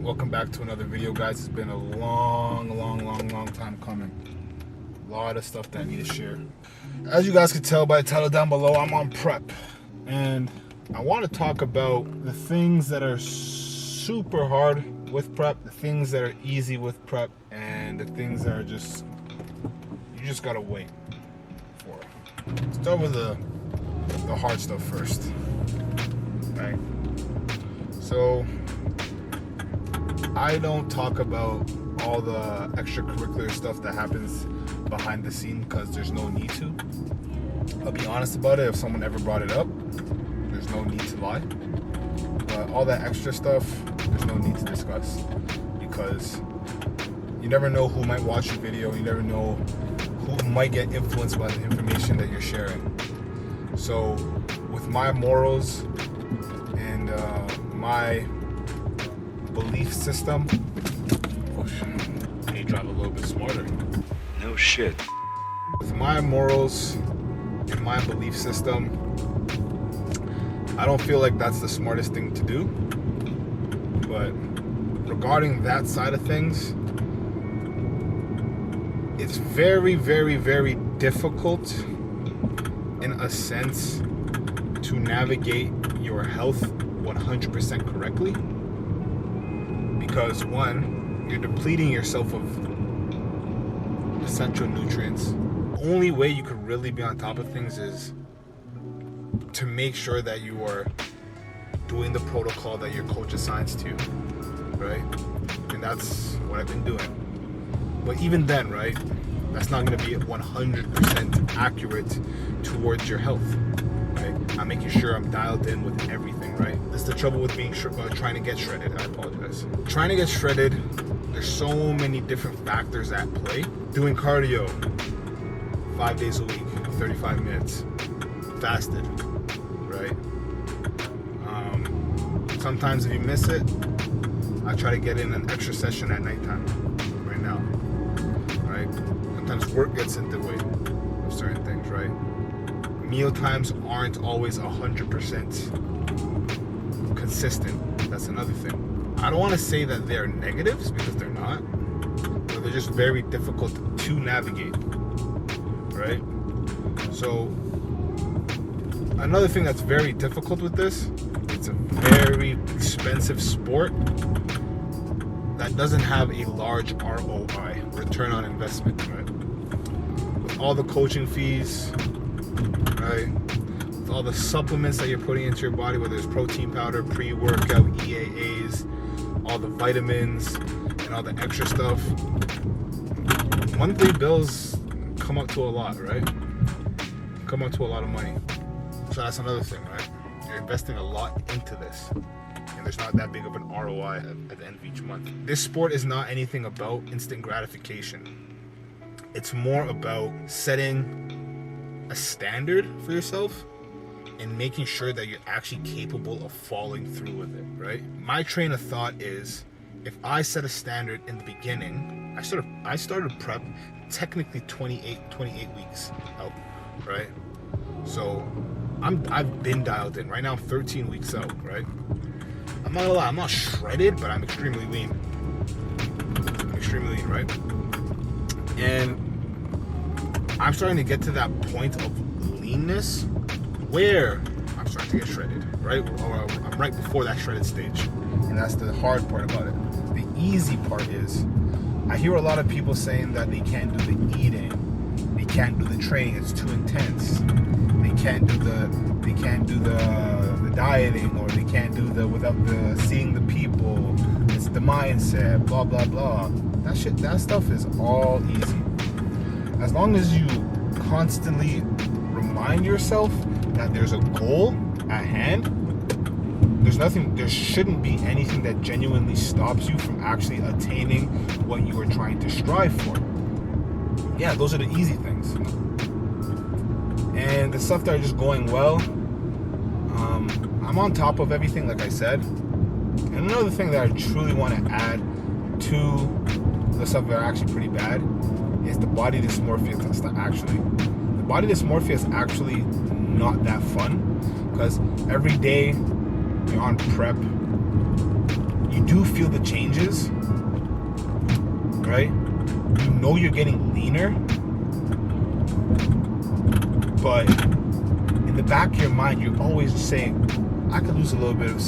Welcome back to another video, guys. It's been a long time coming. A lot of stuff that I need to share. As you guys can tell by the title down below, I'm on prep, and I want to talk about the things that are super hard with prep, the things that are easy with prep, and the things that are just you just gotta wait for. Start with the hard stuff first. Right. So I don't talk about all the extracurricular stuff that happens behind the scene because there's no need to. I'll be honest about it. If someone ever brought it up, there's no need to lie. But all that extra stuff, there's no need to discuss, because you never know who might watch your video. You never know who might get influenced by the information that you're sharing. So with my morals and my belief system, I need to drive a little bit smarter. No shit. With my morals and my belief system, I don't feel like that's the smartest thing to do. But regarding that side of things, it's very difficult in a sense to navigate your health 100% correctly, because one, you're depleting yourself of essential nutrients. The only way you could really be on top of things is to make sure that you are doing the protocol that your coach assigns to you, right? And that's what I've been doing. But even then, right, that's not going to be 100% accurate towards your health, right? I'm making sure I'm dialed in with everything, right? That's the trouble with being trying to get shredded. I apologize. Trying to get shredded, there's so many different factors at play. Doing cardio 5 days a week, 35 minutes, fasted, right? Sometimes if you miss it, I try to get in an extra session at nighttime right now, right? Sometimes work gets in the way of certain things, right? Meal times aren't always 100% consistent. That's another thing. I don't want to say that they're negatives, because they're not, but they're just very difficult to navigate, right? So another thing that's very difficult with this, it's a very expensive sport that doesn't have a large ROI, return on investment, right? With all the coaching fees, right? With all the supplements that you're putting into your body, whether it's protein powder, pre-workout, EAAs, all the vitamins, and all the extra stuff, monthly bills come up to a lot, right? Come up to a lot of money. So that's another thing, right? You're investing a lot into this, and there's not that big of an ROI at the end of each month. This sport is not anything about instant gratification. It's more about setting a standard for yourself and making sure that you're actually capable of following through with it, right? My train of thought is, if I set a standard in the beginning, I started prep technically 28 weeks out, right? So I've been dialed in. Right now I'm 13 weeks out, right? I'm not gonna lie, I'm not shredded, but I'm extremely lean. Right? And I'm starting to get to that point of leanness where I'm starting to get shredded, right? Or I'm right before that shredded stage. And that's the hard part about it. The easy part is, I hear a lot of people saying that they can't do the eating, they can't do the training, it's too intense. They can't do the dieting, or they can't do the without the seeing the people. It's the mindset, blah blah blah. That stuff is all easy. As long as you constantly remind yourself that there's a goal at hand, there shouldn't be anything that genuinely stops you from actually attaining what you are trying to strive for. Yeah, those are the easy things. And the stuff that are just going well, I'm on top of everything, like I said. And another thing that I truly want to add to the stuff that are actually pretty bad is the body dysmorphia stuff. Actually, the body dysmorphia is actually not that fun, because every day you're on prep, you do feel the changes, right? You know you're getting leaner, but in the back of your mind, you're always saying, I could lose a little bit of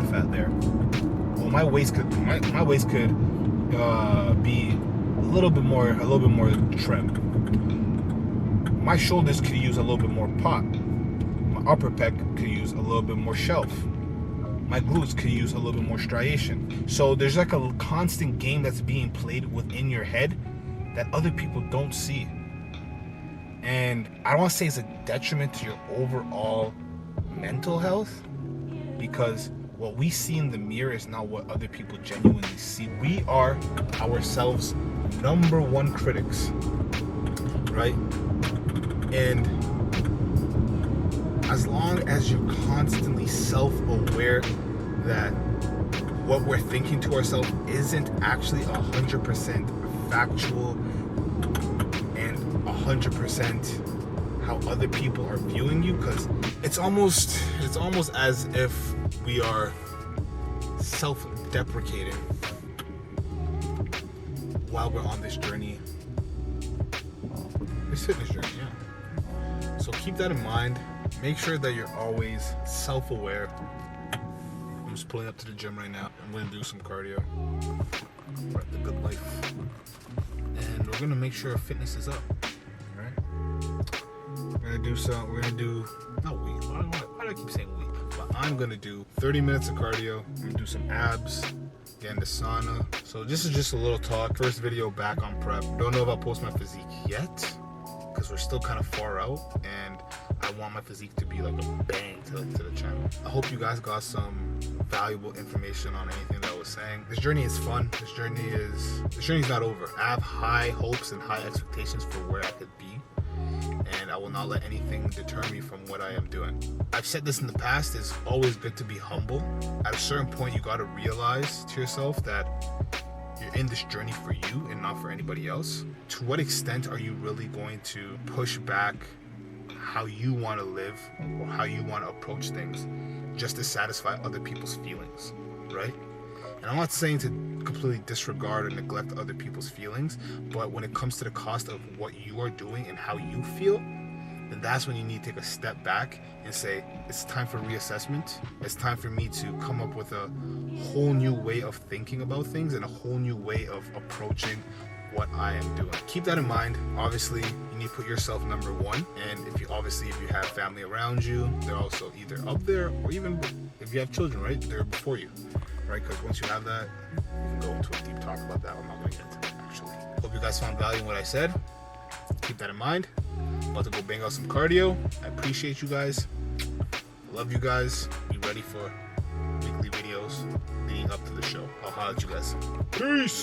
fat there. Well, my waist could be a little bit more trim. My shoulders could use a little bit more pop. My upper pec could use a little bit more shelf. My glutes could use a little bit more striation. So there's like a constant game that's being played within your head that other people don't see. And I don't want to say it's a detriment to your overall mental health, because what we see in the mirror is not what other people genuinely see. We are ourselves number one critics, right? And as long as you're constantly self-aware that what we're thinking to ourselves isn't actually 100% factual and 100% how other people are viewing you, because it's almost as if we are self-deprecating while we're on this journey, this fitness journey. So keep that in mind. Make sure that you're always self-aware. I'm just pulling up to the gym right now. I'm going to do some cardio. We're at the good life. And we're going to make sure our fitness is up. Alright? Why do I keep saying we? But I'm going to do 30 minutes of cardio. I'm going to do some abs. Get in the sauna. So this is just a little talk. First video back on prep. Don't know if I'll post my physique yet, because we're still kind of far out, and I want my physique to be like a bang to the channel. I hope you guys got some valuable information on anything that I was saying. This journey is fun. This journey's not over. I have high hopes and high expectations for where I could be, and I will not let anything deter me from what I am doing. I've said this in the past, it's always good to be humble. At a certain point, you got to realize to yourself that you're in this journey for you and not for anybody else. To what extent are you really going to push back how you want to live or how you want to approach things just to satisfy other people's feelings, right? And I'm not saying to completely disregard or neglect other people's feelings, but when it comes to the cost of what you are doing and how you feel, then that's when you need to take a step back and say, it's time for reassessment. It's time for me to come up with a whole new way of thinking about things and a whole new way of approaching what I am doing. Keep that in mind. Obviously, you need to put yourself number one. And if you have family around you, they're also either up there, or even if you have children, right? They're before you, right? Because once you have that, you can go into a deep talk about that. I'm not going to get into that, actually. Hope you guys found value in what I said. Keep that in mind. About to go bang out some cardio. I appreciate you guys. Love you guys. Be ready for weekly videos leading up to the show. I'll holler at you guys. Peace.